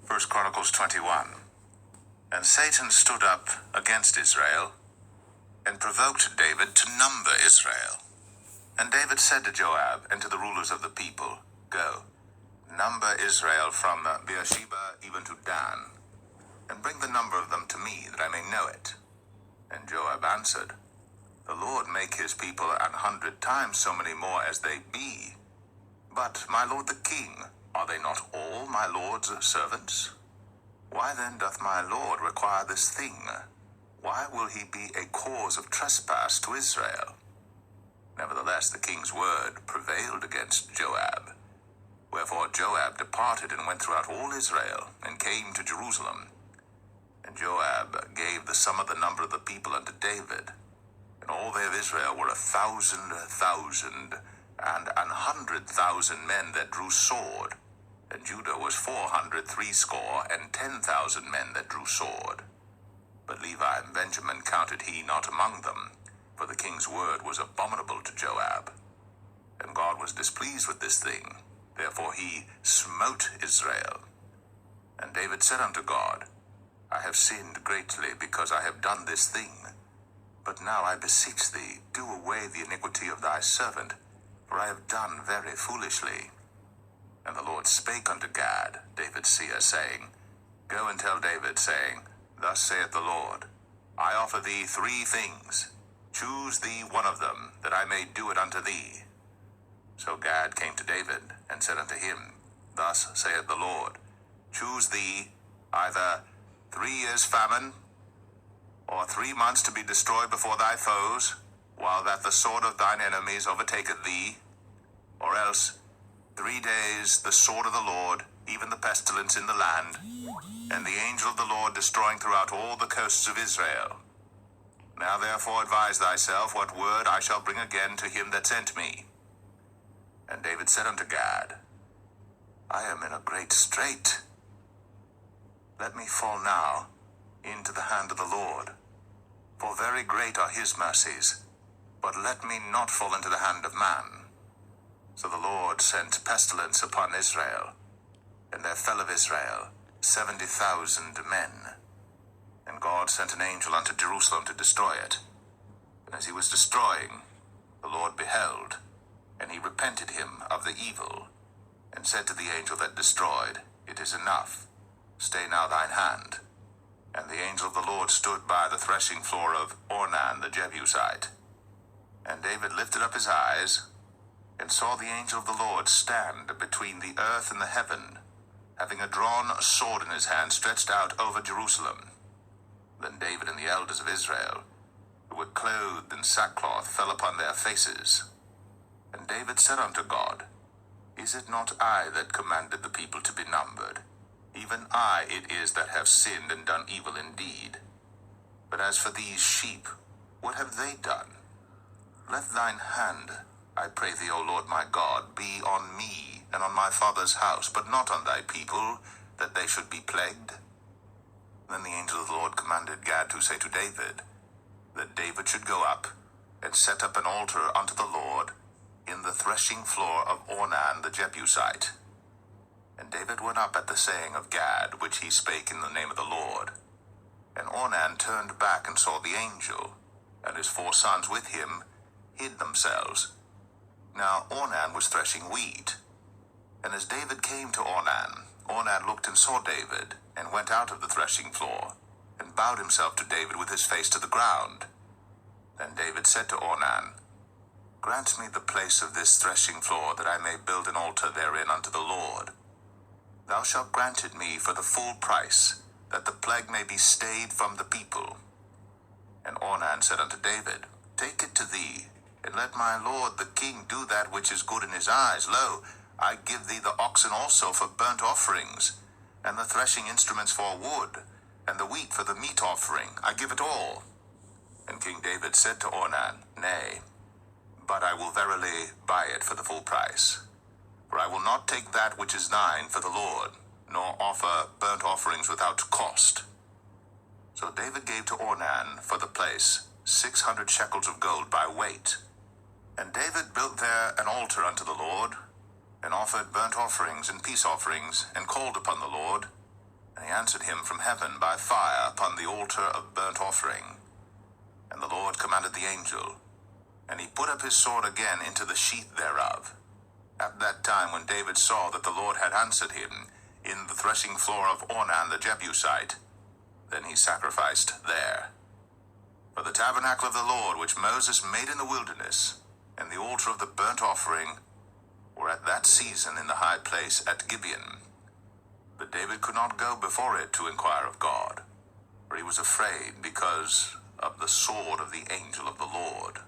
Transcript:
1 Chronicles 21. And Satan stood up against Israel, and provoked David to number Israel. And David said to Joab and to the rulers of the people, Go, number Israel from Beersheba even to Dan, and bring the number of them to me, that I may know it. And Joab answered, The Lord make his people 100 times so many more as they be. But, my lord the king, are they not all my lord's servants? Why then doth my lord require this thing? Why will he be a cause of trespass to Israel? Nevertheless, the king's word prevailed against Joab. Wherefore Joab departed and went throughout all Israel, and came to Jerusalem. And Joab gave the sum of the number of the people unto David. And all they of Israel were 1,000, and 100,000 men that drew sword. And Judah was 460 men that drew sword. But Levi and Benjamin counted he not among them, for the king's word was abominable to Joab. And God was displeased with this thing, therefore he smote Israel. And David said unto God, I have sinned greatly, because I have done this thing. But now I beseech thee, do away the iniquity of thy servant, for I have done very foolishly. And the Lord spake unto Gad, David's seer, saying, Go and tell David, saying, Thus saith the Lord, I offer thee 3 things. Choose thee one of them, that I may do it unto thee. So Gad came to David, and said unto him, Thus saith the Lord, Choose thee either 3 years' famine, or 3 months to be destroyed before thy foes, while that the sword of thine enemies overtaketh thee, or else 3 days the sword of the Lord, even the pestilence in the land, and the angel of the Lord destroying throughout all the coasts of Israel. Now therefore advise thyself what word I shall bring again to him that sent me. And David said unto Gad, I am in a great strait. Let me fall now into the hand of the Lord, for very great are his mercies, but let me not fall into the hand of man. So the Lord sent pestilence upon Israel, and there fell of Israel 70,000 men. And God sent an angel unto Jerusalem to destroy it. And as he was destroying, the Lord beheld, and he repented him of the evil, and said to the angel that destroyed, It is enough, stay now thine hand. And the angel of the Lord stood by the threshing floor of Ornan the Jebusite. And David lifted up his eyes, and saw the angel of the Lord stand between the earth and the heaven, having a drawn sword in his hand stretched out over Jerusalem. Then David and the elders of Israel, who were clothed in sackcloth, fell upon their faces. And David said unto God, Is it not I that commanded the people to be numbered? Even I it is that have sinned and done evil indeed. But as for these sheep, what have they done? Let thine hand, I pray thee, O Lord my God, be on me and on my father's house, but not on thy people, that they should be plagued. Then the angel of the Lord commanded Gad to say to David, that David should go up and set up an altar unto the Lord in the threshing floor of Ornan the Jebusite. And David went up at the saying of Gad, which he spake in the name of the Lord. And Ornan turned back and saw the angel, and his 4 sons with him hid themselves. Now Ornan was threshing wheat. And as David came to Ornan, Ornan looked and saw David, and went out of the threshing floor, and bowed himself to David with his face to the ground. Then David said to Ornan, Grant me the place of this threshing floor, that I may build an altar therein unto the Lord. Thou shalt grant it me for the full price, that the plague may be stayed from the people. And Ornan said unto David, Take it to thee, and let my lord the king do that which is good in his eyes. Lo, I give thee the oxen also for burnt offerings, and the threshing instruments for wood, and the wheat for the meat offering. I give it all. And King David said to Ornan, Nay, but I will verily buy it for the full price. For I will not take that which is thine for the Lord, nor offer burnt offerings without cost. So David gave to Ornan for the place 600 shekels of gold by weight. And David built there an altar unto the Lord, and offered burnt offerings and peace offerings, and called upon the Lord. And he answered him from heaven by fire upon the altar of burnt offering. And the Lord commanded the angel, and he put up his sword again into the sheath thereof. At that time when David saw that the Lord had answered him in the threshing floor of Ornan the Jebusite, then he sacrificed there. For the tabernacle of the Lord which Moses made in the wilderness, and the altar of the burnt offering, were at that season in the high place at Gibeon. But David could not go before it to inquire of God, for he was afraid because of the sword of the angel of the Lord.